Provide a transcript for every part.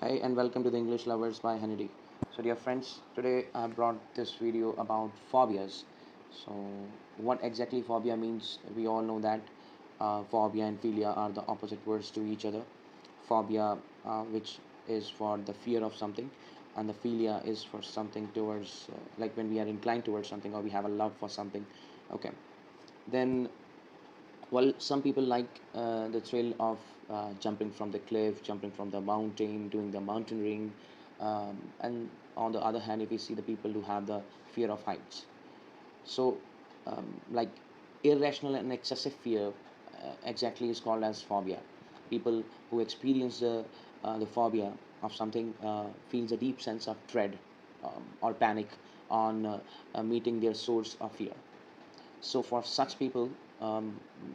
Hi and welcome to the English Lovers by Hannity. So dear friends, today I brought this video about phobias. So what exactly phobia means, we all know that phobia and philia are the opposite words to each other. Phobia, which is for the fear of something, and the philia is for something towards, like when we are inclined towards something or we have a love for something. Okay, then well, some people like the thrill of jumping from the cliff, jumping from the mountain, doing the mountaineering. And on the other hand, if you see the people who have the fear of heights, so like irrational and excessive fear exactly is called as phobia. People who experience the phobia of something feels a deep sense of dread or panic on meeting their source of fear. So for such people,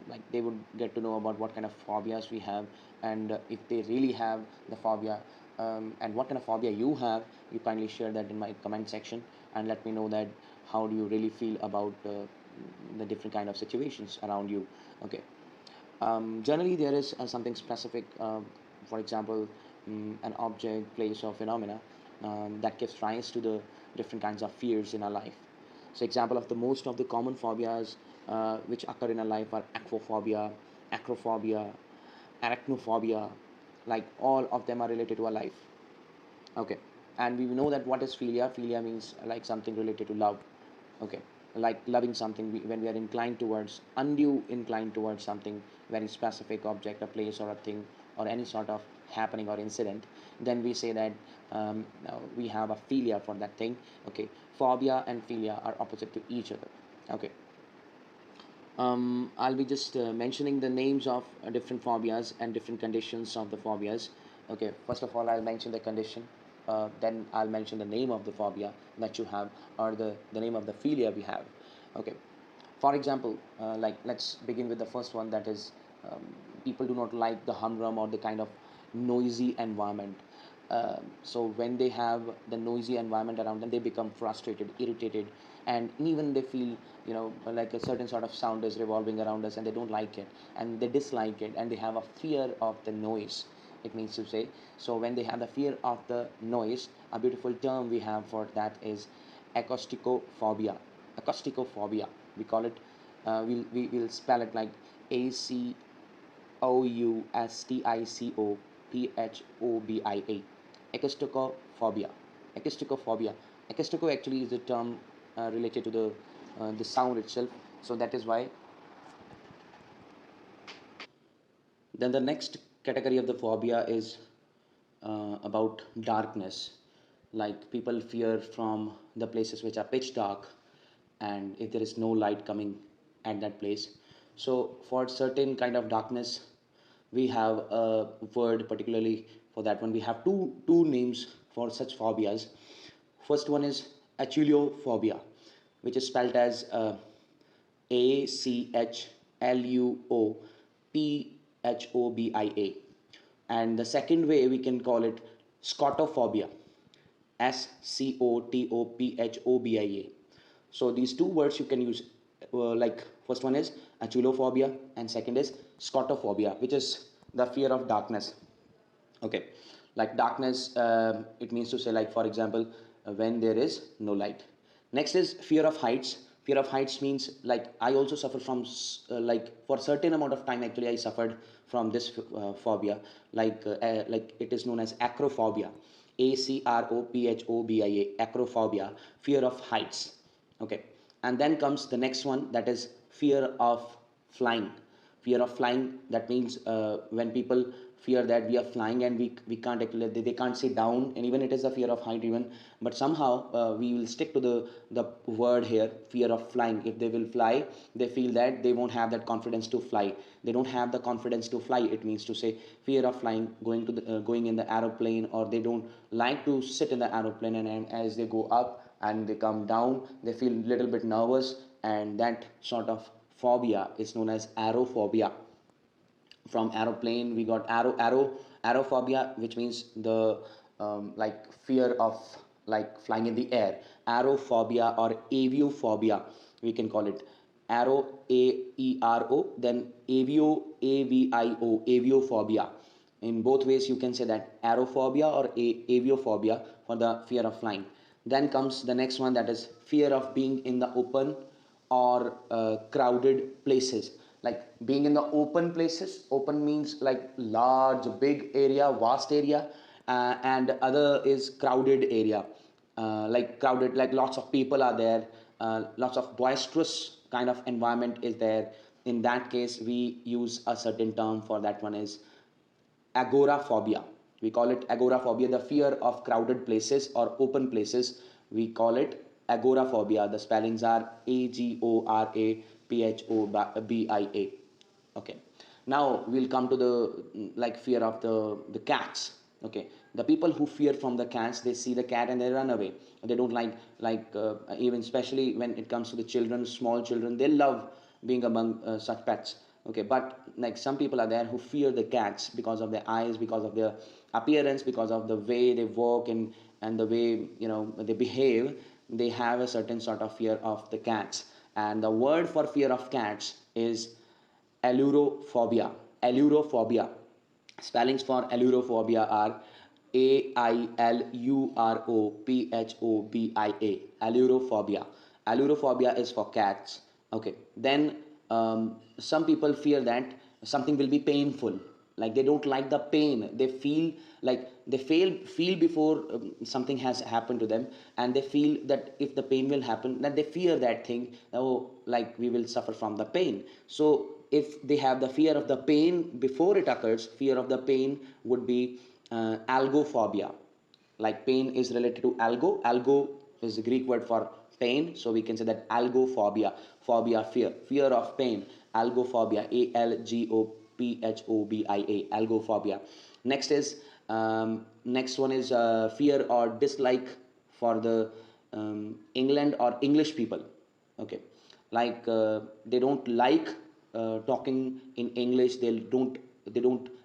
like they would get to know about what kind of phobias we have, and if they really have the phobia, and what kind of phobia you have, you kindly share that in my comment section and let me know that how do you really feel about the different kind of situations around you. Okay. Generally there is something specific, for example, an object, place, or phenomena that gives rise to the different kinds of fears in our life. So example of the most of the common phobias which occur in our life are aquaphobia, acrophobia, arachnophobia. Like all of them are related to our life. Okay. And we know that what is philia. Philia means like something related to love. Okay. Like loving something, when we are inclined towards, undue inclined towards something very specific object, a place, or a thing, or any sort of happening or incident, then we say that we have a philia for that thing. Okay. Phobia and philia are opposite to each other. Okay. I'll be just mentioning the names of different phobias and different conditions of the phobias. Okay, first of all, I'll mention the condition. Then I'll mention the name of the phobia that you have, or the name of the philia we have. Okay, for example, like let's begin with the first one, that is, um, people do not like the humdrum or the kind of noisy environment. So when they have the noisy environment around them, they become frustrated, irritated, and even they feel, like a certain sort of sound is revolving around us and they don't like it, and they dislike it, and they have a fear of the noise, it means to say. So when they have the fear of the noise, a beautiful term we have for that is acousticophobia. Acousticophobia, we call it. We'll spell it like ACOUSTICOPHOBIA. Acousticophobia. Acousticophobia. Acoustico actually is the term related to the sound itself. So that is why. Then the next category of the phobia is about darkness. Like people fear from the places which are pitch dark, and if there is no light coming at that place. So for certain kind of darkness, we have a word particularly for that one. We have two names for such phobias. First one is achuliophobia, which is spelled as ACHLUOPHOBIA. And the second way we can call it scotophobia, SCOTOPHOBIA. So these two words you can use, like first one is achulophobia and second is scotophobia, which is the fear of darkness. Okay, like darkness, it means to say, like for example, when there is no light. Next is fear of heights. Fear of heights means, like I also suffer from, like for certain amount of time actually I suffered from this phobia. Like it is known as acrophobia. ACROPHOBIA. Acrophobia, fear of heights. Okay, and then comes the next one, that is fear of flying. Fear of flying, that means when people fear that we are flying and we can't actually, they can't sit down, and even it is a fear of height even, but somehow we will stick to the word here, fear of flying. If they will fly, they feel that they won't have that confidence to fly. They don't have the confidence to fly, it means to say fear of flying, going in the aeroplane, or they don't like to sit in the aeroplane, and as they go up and they come down, they feel a little bit nervous, and that sort of phobia is known as aerophobia. From aeroplane we got aerophobia, which means the like fear of like flying in the air. Aerophobia or aviophobia, we can call it. Aero, AERO, then avio, AVIO, aviophobia. In both ways you can say that aerophobia or aviophobia for the fear of flying. Then comes the next one, that is fear of being in the open or crowded places. Like being in the open places, open means like large big area, vast area, and other is crowded area, like crowded, like lots of people are there, lots of boisterous kind of environment is there. In that case we use a certain term for that one is agoraphobia. We call it agoraphobia, the fear of crowded places or open places. We call it agoraphobia. The spellings are agoraphobia. Okay. Now we'll come to the like fear of the cats. Okay. The people who fear from the cats, they see the cat and they run away. They don't like even especially when it comes to the children, small children, they love being among such pets. Okay, but like some people are there who fear the cats because of their eyes, because of their appearance, because of the way they walk, and the way they behave. They have a certain sort of fear of the cats, and the word for fear of cats is allurophobia. Allurophobia. Spellings for allurophobia are Allurophobia. Allurophobia. Allurophobia is for cats. Okay. Then some people fear that something will be painful. Like they don't like the pain. They feel like they feel before something has happened to them, and they feel that if the pain will happen, that they fear that thing. Oh, like we will suffer from the pain. So if they have the fear of the pain before it occurs, fear of the pain would be algophobia. Like pain is related to algo is the Greek word for pain, so we can say that algophobia. Phobia, fear of pain. Algophobia, algophobia. Algophobia. Next is next one is fear or dislike for the England or English people. Okay, like they don't like talking in English. They don't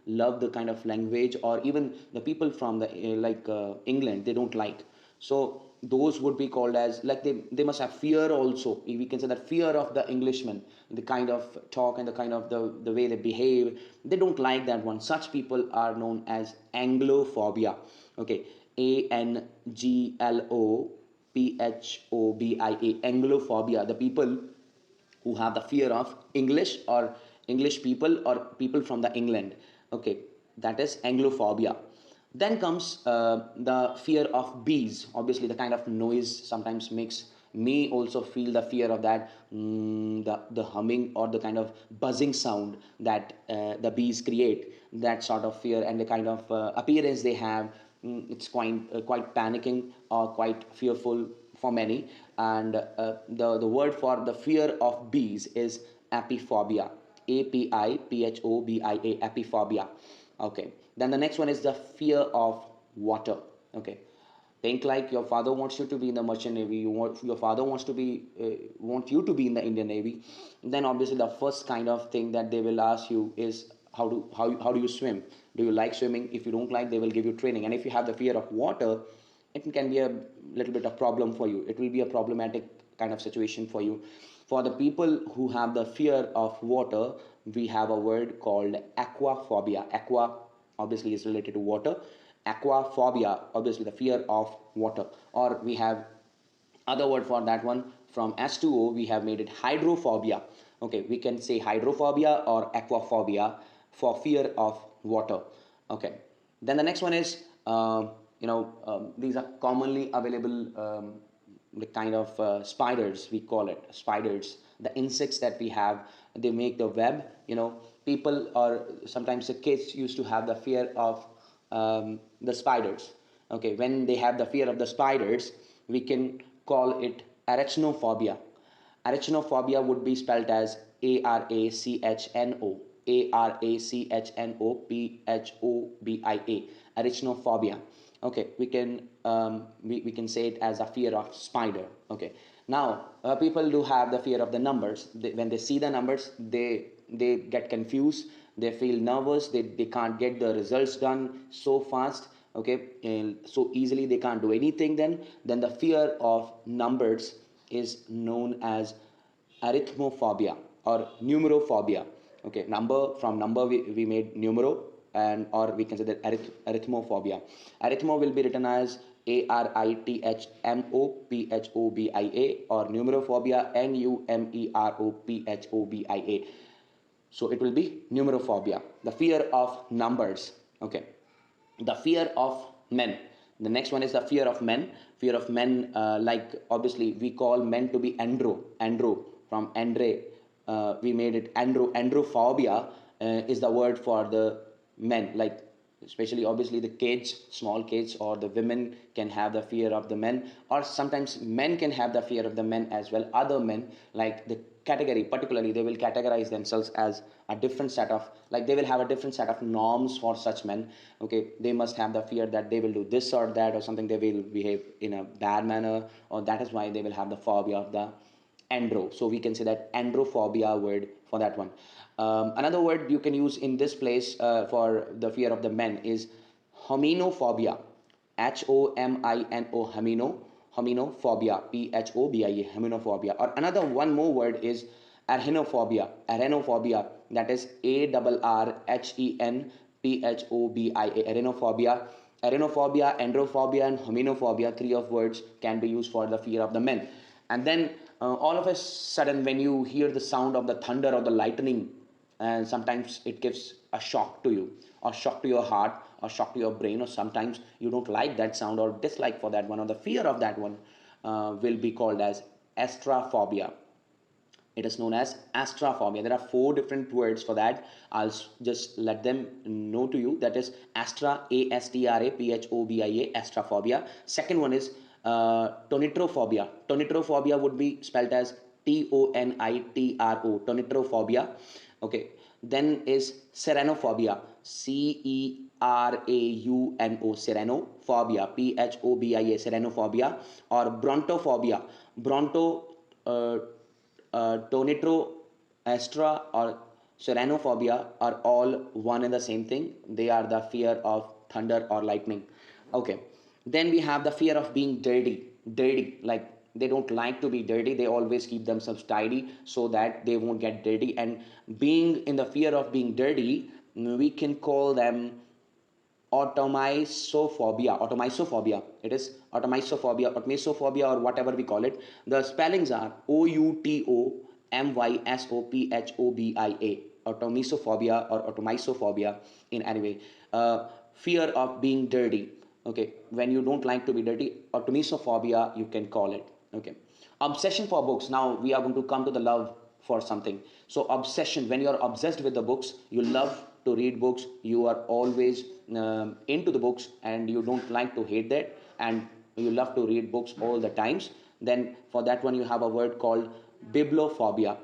love the kind of language, or even the people from the England, they don't like. So those would be called as, like, they must have fear also. We can say that fear of the Englishman, the kind of talk and the kind of the way they behave, they don't like that one. Such people are known as anglophobia. Okay, Anglophobia. Anglophobia, the people who have the fear of English or English people or people from the England. Okay, that is anglophobia. Then comes the fear of bees. Obviously, the kind of noise sometimes makes me also feel the fear of that, the humming or the kind of buzzing sound that the bees create. That sort of fear and the kind of appearance they have, it's quite panicking or quite fearful for many. And the word for the fear of bees is apiphobia. Apiphobia. Apiphobia. Okay. Then the next one is the fear of water. Okay. Think like your father wants you to be in the merchant navy. Your father want you to be in the Indian Navy. Then obviously the first kind of thing that they will ask you is how do you swim? Do you like swimming? If you don't like, they will give you training. And if you have the fear of water, it can be a little bit of problem for you. It will be a problematic kind of situation for you. For the people who have the fear of water, we have a word called aquaphobia. Aqua obviously is related to water. Aquaphobia, obviously the fear of water. Or we have other word for that one, from S2O we have made it hydrophobia. Okay, we can say hydrophobia or aquaphobia for fear of water. Okay, then the next one is these are commonly available, the kind of spiders, we call it spiders, the insects that we have. They make the web. People or sometimes the kids used to have the fear of the spiders. Okay, when they have the fear of the spiders, we can call it arachnophobia. Arachnophobia would be spelled as Arachnophobia. Arachnophobia. Okay, we can say it as a fear of spider. Okay, now people do have the fear of the numbers. When they see the numbers, they get confused. They feel nervous. They can't get the results done so fast. Okay, and so easily they can't do anything. Then the fear of numbers is known as arithmophobia or numerophobia. Okay, number, from number we made numero, and or we can say that arithmophobia. Arithmo will be written as Arithmophobia, or numerophobia, Numerophobia. So it will be numerophobia, the fear of numbers. Okay, the fear of men. The next one is the fear of men. Fear of men, like obviously we call men to be andro from andre. We made it androphobia is the word for the men, like especially obviously the kids, small kids, or the women can have the fear of the men, or sometimes men can have the fear of the men as well, other men, like the category particularly they will categorize themselves as a different set of, like they will have a different set of norms for such men. Okay, they must have the fear that they will do this or that or something, they will behave in a bad manner, or that is why they will have the phobia of the andro. So we can say that androphobia word for that one. Another word you can use in this place for the fear of the men is hominophobia. Homino, hominophobia, phobia, hominophobia. Or another one more word is arrhenophobia, that is arrhenophobia. Arrhenophobia, androphobia, and hominophobia, three of words can be used for the fear of the men. And then all of a sudden, when you hear the sound of the thunder or the lightning, and sometimes it gives a shock to you, or shock to your heart, or shock to your brain, or sometimes you don't like that sound or dislike for that one, or the fear of that one will be called as astrophobia. It is known as astrophobia. There are four different words for that. I'll just let them know to you. That is astra, Astraphobia, astrophobia. Second one is tonitrophobia. Tonitrophobia would be spelled as Tonitro, tonitrophobia. Okay. Then is serenophobia, Cerauno, serenophobia, Phobia, serenophobia, or brontophobia. Bronto, tonitro, astra, or serenophobia are all one and the same thing. They are the fear of thunder or lightning. Okay. Then we have the fear of being dirty. Dirty, like they don't like to be dirty. They always keep themselves tidy so that they won't get dirty. And being in the fear of being dirty, we can call them automisophobia. It is automisophobia, or whatever we call it. The spellings are Outomysophobia, automisophobia or automisophobia in any way. Fear of being dirty. Okay, when you don't like to be dirty, automisophobia you can call it. Okay, obsession for books. Now we are going to come to the love for something. So obsession, when you are obsessed with the books, you love to read books, you are always into the books, and you don't like to hate that, and you love to read books all the times, then for that one you have a word called bibliophobia.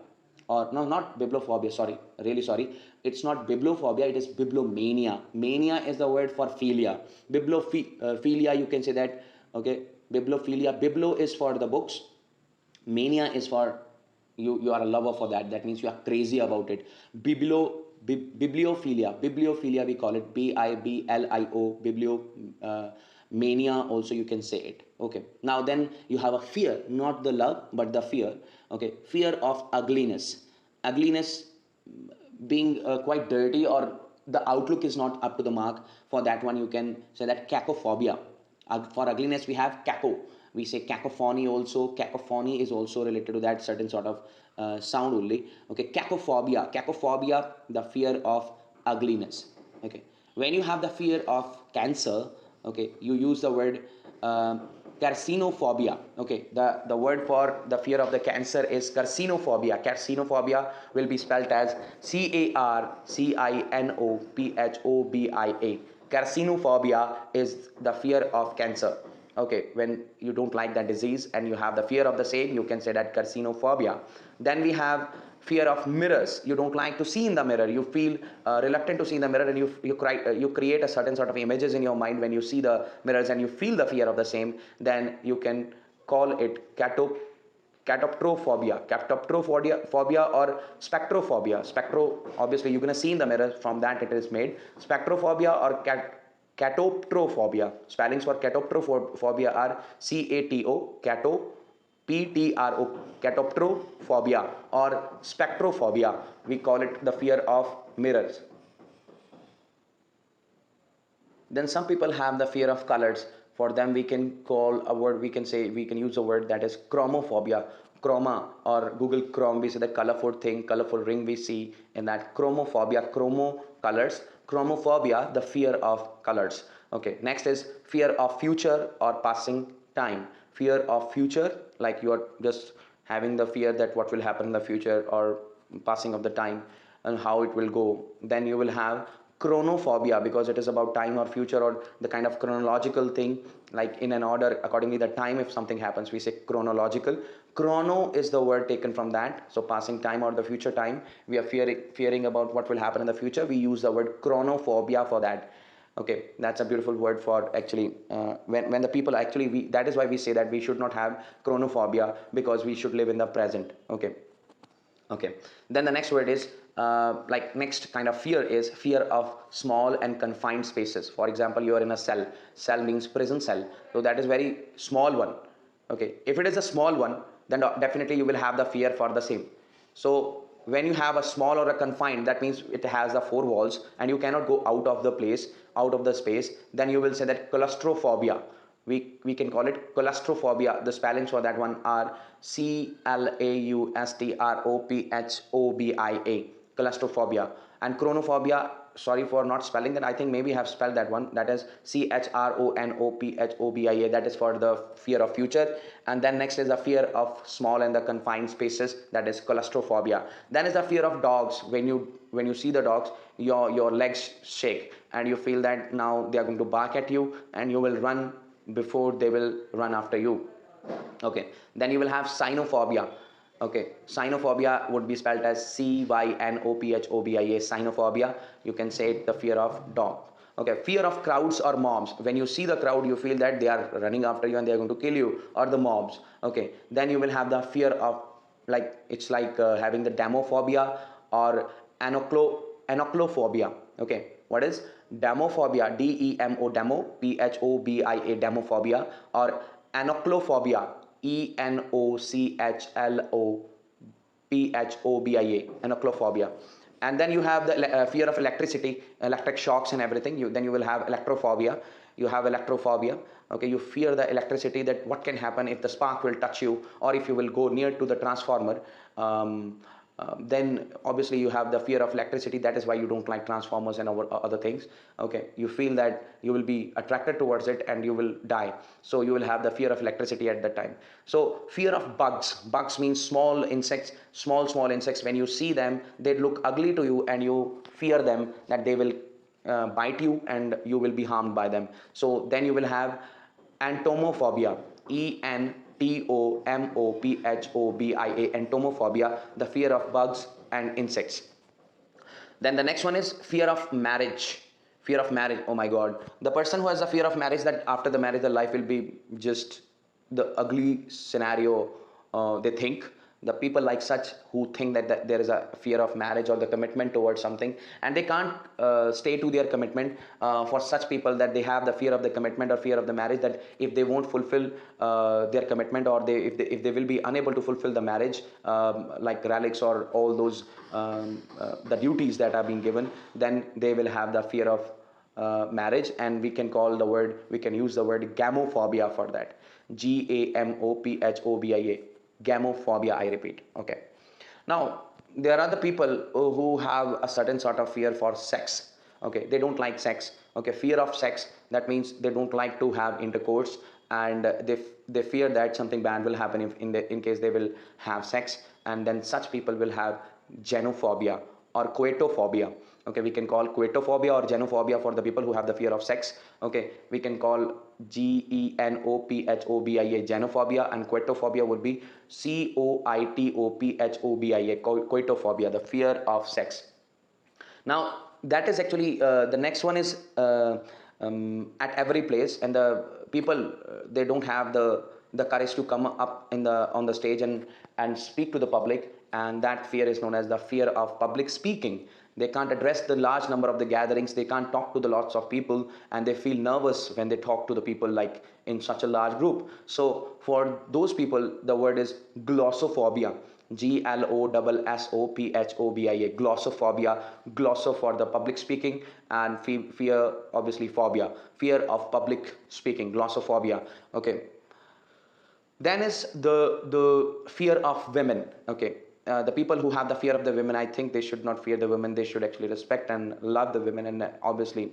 Or no, not bibliophobia, sorry, really sorry, it's not bibliophobia, it is bibliomania. Mania is the word for philia. Bibliophilia, you can say that. Okay, bibliophilia. Biblo is for the books, mania is for you are a lover for that. That means you are crazy about it. Bibliophilia we call it, Biblio, mania also you can say it. Okay, now then you have a fear, not the love but the fear. Okay, fear of ugliness, being quite dirty, or the outlook is not up to the mark. For that one you can say that cacophobia. For ugliness we have caco, we say cacophony also. Cacophony is also related to that certain sort of sound only. Okay, cacophobia, the fear of ugliness. Okay, when you have the fear of cancer, okay, you use the word carcinophobia. Okay, the word for the fear of the cancer is carcinophobia. Carcinophobia will be spelled as Carcinophobia. Carcinophobia is the fear of cancer. Okay, when you don't like that disease and you have the fear of the same, you can say that carcinophobia. Then we have fear of mirrors. You don't like to see in the mirror, you feel reluctant to see in the mirror, and you create a certain sort of images in your mind when you see the mirrors, and you feel the fear of the same. Then you can call it catoptrophobia or spectrophobia. Obviously you're going to see in the mirror, from that it is made. Spectrophobia or catoptrophobia. Spellings for catoptrophobia are catoptrophobia, or spectrophobia. We call it the fear of mirrors. Then some people have the fear of colors. For them, we can call a word, we can say, we can use a word that is chromophobia. Chroma, or Google Chrome, we say the colorful thing, colorful ring we see in that. Chromophobia, chromo, colors. Chromophobia, the fear of colors. Okay, next is fear of future or passing time. Fear of future, like you are just having the fear that what will happen in the future, or passing of the time and how it will go. Then you will have chronophobia, because it is about time or future or the kind of chronological thing, like in an order accordingly the time. If something happens, we say chronological. Chrono is the word taken from that, so passing time or the future time. We are fearing about what will happen in the future, we use the word chronophobia for that. Okay, that's a beautiful word for actually when the people actually, that is why we say that we should not have chronophobia, because we should live in the present. Okay. Okay, then the next word is like next kind of fear is fear of small and confined spaces. For example, you are in a cell. Cell means prison cell, so that is very small one. Okay, if it is a small one, then definitely you will have the fear for the same. So when you have a small or a confined, that means it has the four walls and you cannot go out of the place, out of the space. Then you will say that claustrophobia. We can call it claustrophobia. The spellings for that one are claustrophobia. Claustrophobia. And chronophobia, sorry for not spelling that, I think maybe I have spelled that one, that is chronophobia. That is for the fear of future. And then next is the fear of small and the confined spaces, that is claustrophobia. Then is the fear of dogs. When you see the dogs, your legs shake and you feel that now they are going to bark at you and you will run before they will run after you. Okay, then you will have cynophobia. Okay, cynophobia would be spelled as cynophobia. Cynophobia, you can say it, the fear of dog. Okay, fear of crowds or mobs. When you see the crowd, you feel that they are running after you and they are going to kill you, or the mobs. Okay, then you will have the fear of, like, it's like having the demophobia or anoclophobia. Okay, what is demophobia? Demo, demo, phobia, demophobia, or anoclophobia, enochlophophobia, anoclophobia. And then you have the fear of electricity, electric shocks and everything. Then you will have electrophobia. You have electrophobia. Okay, you fear the electricity, that what can happen if the spark will touch you, or if you will go near to the transformer. Then obviously you have the fear of electricity. That is why you don't like transformers and other things. Okay, you feel that you will be attracted towards it and you will die, so you will have the fear of electricity at that time. So fear of bugs. Bugs means small insects. Small insects, when you see them, they look ugly to you and you fear them, that they will bite you and you will be harmed by them. So then you will have entomophobia. Entomophobia. Entomophobia, the fear of bugs and insects. Then the next one is fear of marriage. Fear of marriage. Oh my God, the person who has a fear of marriage, that after the marriage the life will be just the ugly scenario. They think, the people like such who think that there is a fear of marriage or the commitment towards something, and they can't stay to their commitment. For such people, that they have the fear of the commitment or fear of the marriage, that if they won't fulfill their commitment, or if they will be unable to fulfill the marriage, like relics or all those the duties that are being given, then they will have the fear of marriage. And we can use the word gamophobia for that. Gamophobia. Gamophobia, I repeat. Okay, now there are the people who have a certain sort of fear for sex. Okay, they don't like sex. Okay, fear of sex, that means they don't like to have intercourse, and they fear that something bad will happen if in case they will have sex. And then such people will have genophobia or coetophobia. Okay, we can call coetophobia or genophobia for the people who have the fear of sex. Okay, we can call genophobia genophobia, and coetophobia would be coitophobia, coitophobia, the fear of sex. Now that is actually the next one is at every place, and the people they don't have the courage to come up on the stage and speak to the public, and that fear is known as the fear of public speaking. They can't address the large number of the gatherings, they can't talk to the lots of people, and they feel nervous when they talk to the people, like in such a large group. So for those people, the word is glossophobia. Glossophobia. Glossophobia, glosso for the public speaking, and fear, obviously phobia, fear of public speaking, glossophobia. Okay. Then is the fear of women. Okay. The people who have the fear of the women, I think they should not fear the women. They should actually respect and love the women. And obviously,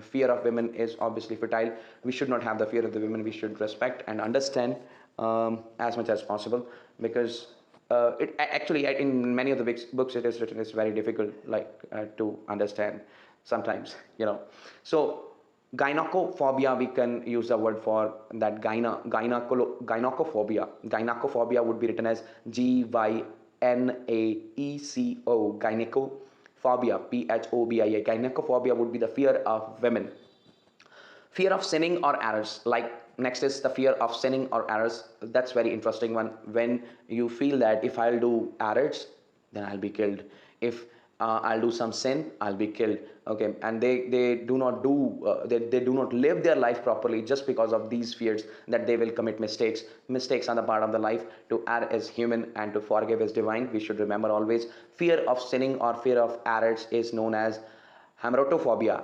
fear of women is obviously fertile. We should not have the fear of the women. We should respect and understand as much as possible, because it actually in many of the books it is written, it's very difficult, like to understand sometimes, so gynecophobia, we can use the word for that. Gynecophobia would be written as gynaeco, gynecophobia, phobia. Gynecophobia would be the fear of women. Fear of sinning or errors, like next is the fear of sinning or errors. That's very interesting one. When you feel that if I'll do errors, then I'll be killed. If I'll do some sin, I'll be killed. Okay. And they do not they do not live their life properly just because of these fears, that they will commit mistakes. Mistakes are the part of the life. To err is human and to forgive is divine. We should remember always. Fear of sinning or fear of errors is known as hamartophobia.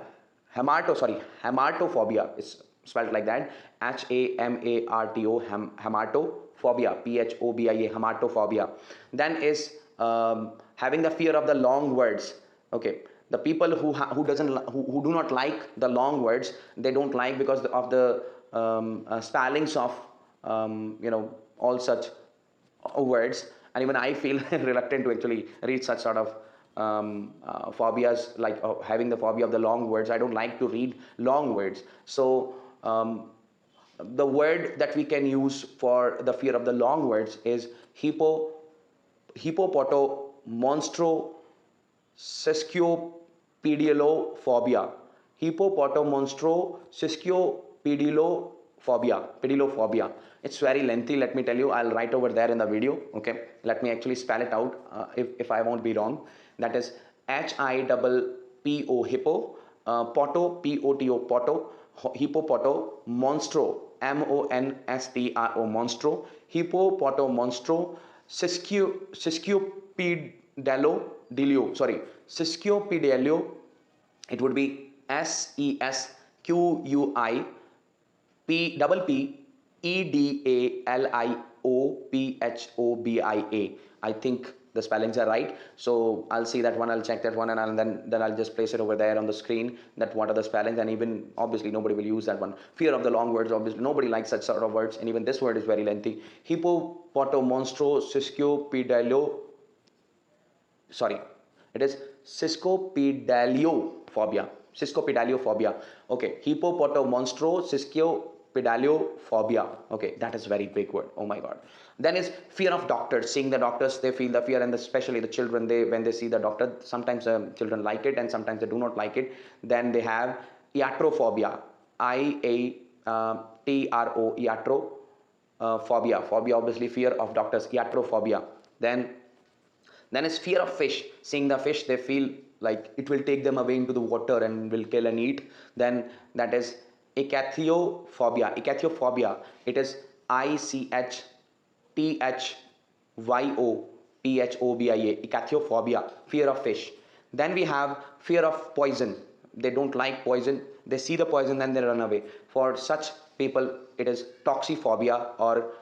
Hamartophobia is spelled like that. Hamarto, hamartophobia, phobia, hamartophobia. Then is having the fear of the long words. Okay. The people who do not like the long words, they don't like because of the spellings of all such words. And even I feel reluctant to actually read such sort of phobias, like having the phobia of the long words. I don't like to read long words. So the word that we can use for the fear of the long words is hippopotomonstro sesquiopedalophobia. Hippopotomonstro sesquiopedalophobia. It's very lengthy, let me tell you. I'll write over there in the video. Okay. Let me actually spell it out if I won't be wrong. That is HIPPO, hippo, poto, hippopoto, monstro, monstro, monstro, hippopoto, monstro, sesquiopedalo. It would be SESQUIPEDALIOPHOBIA. I think the spellings are right. So I'll see that one, I'll check that one, and then I'll just place it over there on the screen, that what are the spellings. And even obviously nobody will use that one. Fear of the long words, obviously nobody likes such sort of words, and even this word is very lengthy. Hippopotomonstro sesquiopedalo, sorry, it is sesquipedaliophobia. Okay. Hippopotomonstro sesquiopedaliophobia. Okay. That is very big word. Oh my God. Then is fear of doctors. Seeing the doctors, they feel the fear, and especially the children, when they see the doctor, sometimes children like it and sometimes they do not like it. Then they have iatrophobia. Iatro, phobia. Phobia, obviously fear of doctors. Iatrophobia. Then is fear of fish. Seeing the fish, they feel like it will take them away into the water and will kill and eat. Then that is ichthyophobia. It is ICHTHYOPHOBIA. Ichthyophobia, fear of fish. Then we have fear of poison. They don't like poison. They see the poison, then they run away. For such people, it is toxophobia or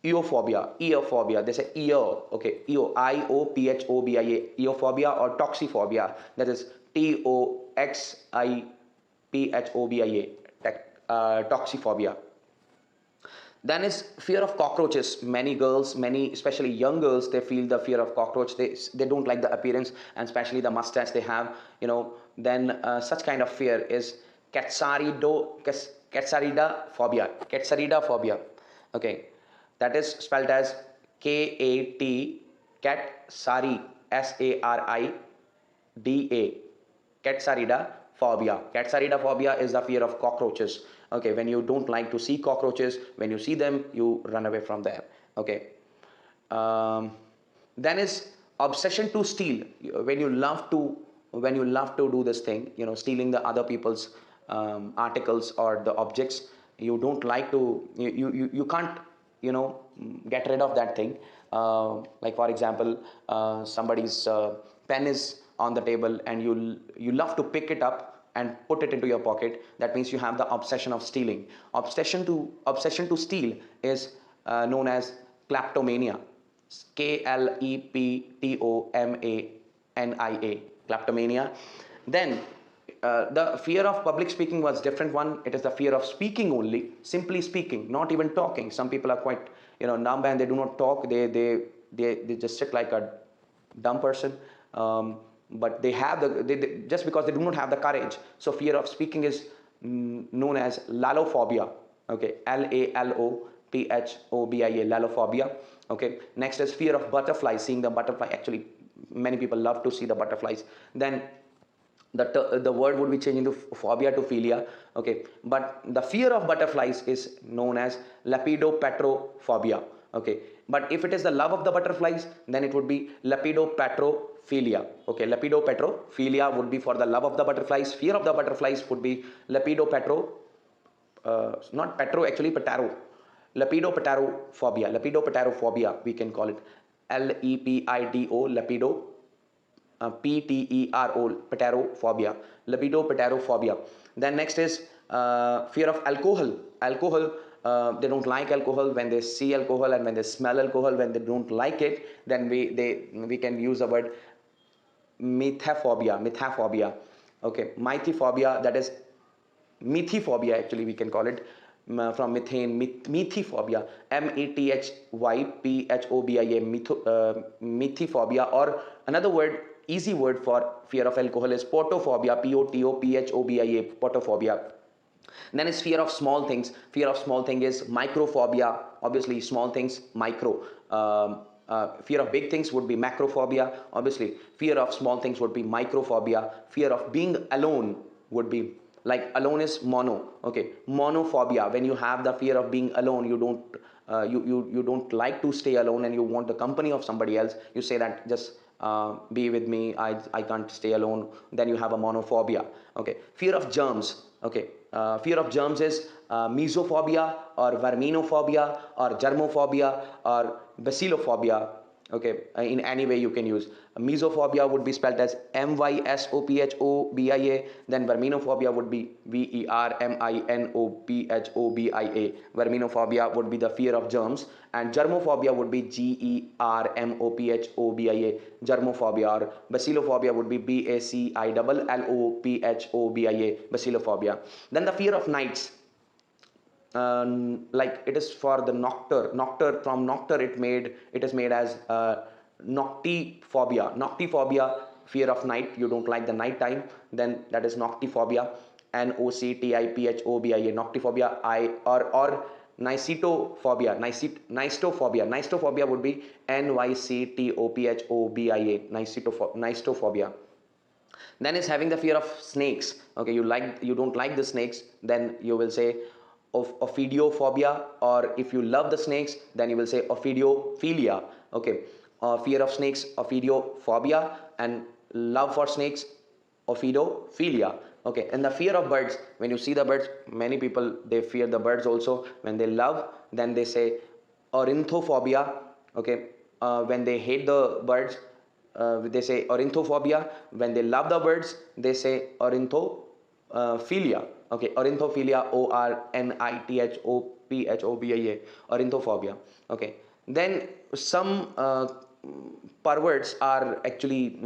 eophobia. They say eo. Okay. IOPHOBIA. Eophobia or toxophobia. That is TOXIPHOBIA. Toxophobia. Then is fear of cockroaches. Many girls, especially young girls, they feel the fear of cockroach. They don't like the appearance, and especially the mustache they have. Then such kind of fear is Katsaridaphobia. Okay. That is spelled as Katsari, SARIDA. Katsaridaphobia is the fear of cockroaches. Okay. When you don't like to see cockroaches, when you see them, you run away from there. Okay. Then is obsession to steal. When you love to do this thing, stealing the other people's articles or the objects. You don't like to, you can't get rid of that thing. Like for example, somebody's pen is on the table and you love to pick it up and put it into your pocket. That means you have the obsession of stealing. Obsession to steal is known as kleptomania. Kleptomania. Kleptomania. Then the fear of public speaking was different one. It is the fear of speaking only, simply speaking, not even talking. Some people are quite numb and they do not talk. They just sit like a dumb person. But they have just because they do not have the courage. So fear of speaking is known as lalophobia. Okay, Lalophobia, lalophobia. Okay, next is fear of butterflies, seeing the butterfly. Actually, many people love to see the butterflies. Then the word would be changed into phobia to philia. Okay, but the fear of butterflies is known as lepidopatrophobia. Okay, but if it is the love of the butterflies, then it would be lepidopatrophilia. Okay, lepidopatrophilia would be for the love of the butterflies. Fear of the butterflies would be lepidopatro, not patro, actually pataro. Lepidopterophobia, we can call it. Lepido, lepido, pterophobia, lepidopterophobia. Then next is fear of alcohol. They don't like alcohol. When they see alcohol and when they smell alcohol, when they don't like it, then we can use the word methaphobia. Okay, mythophobia, that is methyphobia, actually we can call it, from methane, methyphobia, methyphobia, methyphobia. Or another word, easy word for fear of alcohol is potophobia, potophobia, potophobia. Then is fear of small things. Fear of small thing is microphobia. Obviously small things, micro. Fear of big things would be macrophobia. Obviously fear of small things would be microphobia. Fear of being alone would be, like alone is mono. Okay, monophobia. When you have the fear of being alone, you don't like to stay alone and you want the company of somebody else. You say that just be with me, I can't stay alone. Then you have a monophobia. Okay, fear of germs. Okay, fear of germs is mesophobia or verminophobia or germophobia or bacillophobia. Okay, in any way you can use. Mesophobia would be spelled as mysophobia. Then verminophobia would be verminophophobia. Verminophobia would be the fear of germs, and germophobia would be germophobia. Germophobia. Or bacillophobia would be bacillophobia. Bacillophobia. Then the fear of nights. Like it is for the noctur. From noctur it is made as noctiphobia. Fear of night, you don't like the night time, then that is noctiphobia. Noctiphobia. Noctiphobia. Or nicetophobia. Nicetophobia would be nyctophobia. Nicetophobia. Then is having the fear of snakes. Okay, you don't like the snakes, then you will say of ophidiophobia. Or if you love the snakes, then you will say ophidiophilia. Okay, fear of snakes, ophidiophobia, and love for snakes, ophidophilia. Okay, and the fear of birds. When you see the birds, many people, they fear the birds also. When they love, then they say ornithophobia. Okay, when they hate the birds, they say ornithophobia. When they love the birds, they say ornithophilia. Okay, ornithophilia, ornithophobia, ornithophobia. Okay, then some perverts are actually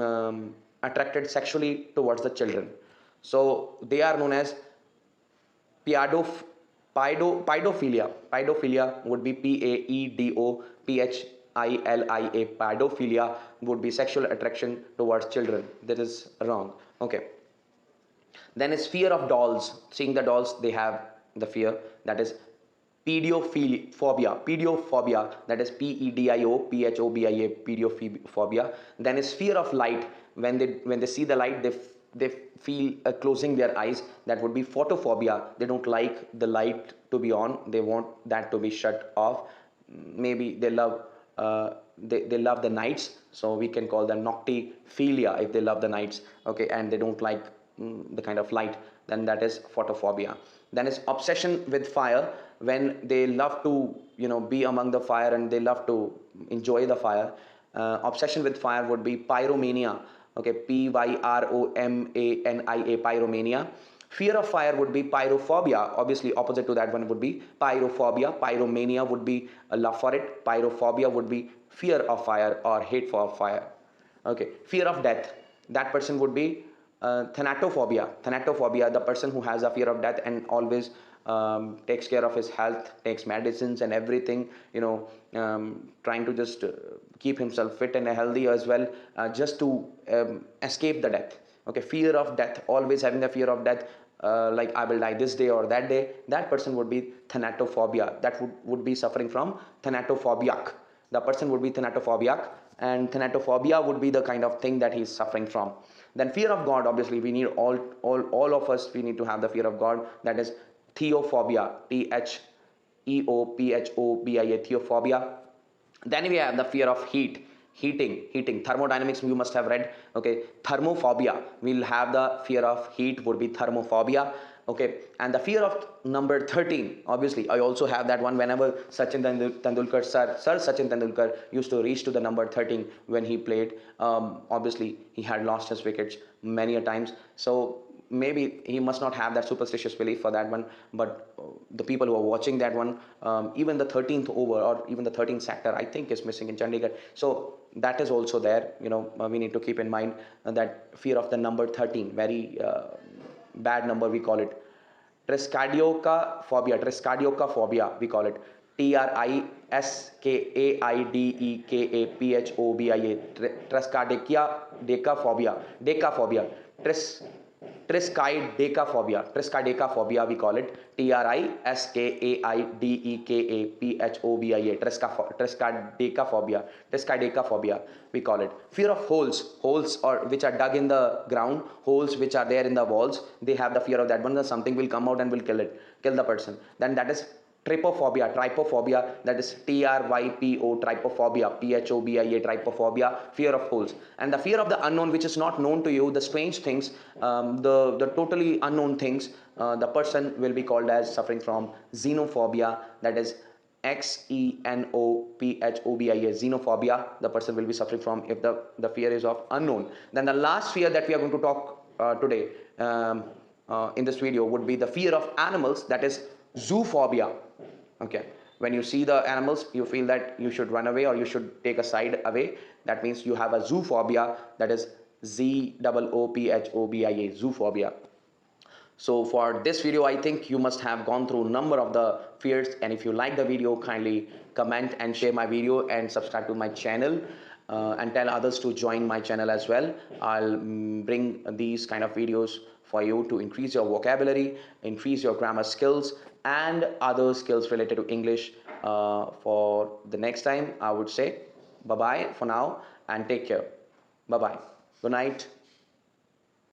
attracted sexually towards the children. So they are known as pedophilia. Pedophilia would be paedophilia. Pedophilia would be sexual attraction towards children. That is wrong. Okay. Then is fear of dolls. Seeing the dolls, they have the fear. That is pediophobia. That is PEDIOPHOBIA. Pediophobia. Then is fear of light. When they see the light, they feel closing their eyes. That would be photophobia. They don't like the light to be on. They want that to be shut off. Maybe they love they love the nights, so we can call them noctiphilia if they love the nights. Okay, and they don't like the kind of light, then that is photophobia. Then is obsession with fire, when they love to be among the fire and they love to enjoy the fire. Obsession with fire would be pyromania. Okay, pyromania, pyromania. Fear of fire would be pyrophobia. Obviously, opposite to that one would be pyrophobia. Pyromania would be a love for it. Pyrophobia would be fear of fire or hate for fire. Okay, fear of death. That person would be thanatophobia. Thanatophobia, the person who has a fear of death and always takes care of his health, takes medicines and everything, trying to just keep himself fit and healthy as well, just to escape the death. Okay, fear of death, always having a fear of death, like I will die this day or that day. That person would be thanatophobia. That would be suffering from thanatophobiac. The person would be thanatophobiac, and thanatophobia would be the kind of thing that he's suffering from. Then fear of God, obviously we need all of us, we need to have the fear of God. That is theophobia, theophobia, theophobia. Then we have the fear of heating. Thermodynamics you must have read. Okay, thermophobia. We'll have the fear of heat would be thermophobia. Okay, and the fear of number 13. Obviously, I also have that one. Whenever Sachin Tendulkar, Sir Sachin Tendulkar used to reach to the number 13 when he played. Obviously, he had lost his wickets many a times. So maybe he must not have that superstitious belief for that one, but the people who are watching that one, even the 13th over or even the 13th sector, I think is missing in Chandigarh. So that is also there. We need to keep in mind that fear of the number 13, very bad number we call it. Triskaidekaphobia we call it. Triskaidekaphobia. Decaphobia. Triskaidekaphobia we call it. Triskaidekaphobia we call it. Fear of holes or which are dug in the ground, holes which are there in the walls. They have the fear of that one, that something will come out and will kill the person. Then that is trypophobia, that is trypophobia, trypophobia, fear of holes. And the fear of the unknown, which is not known to you, the strange things, the totally unknown things, the person will be called as suffering from xenophobia. That is xenophobia, xenophobia. The person will be suffering from if the fear is of unknown. Then the last fear that we are going to talk today in this video would be the fear of animals. That is zoophobia. Okay, when you see the animals, you feel that you should run away or you should take a side away. That means you have a zoophobia. That is zoophobia, zoophobia. So for this video, I think you must have gone through a number of the fears, and if you like the video, kindly comment and share my video and subscribe to my channel, and tell others to join my channel as well. I'll bring these kind of videos for you to increase your vocabulary, increase your grammar skills and other skills related to English. For the next time, I would say bye bye for now and take care. Bye bye. Good night.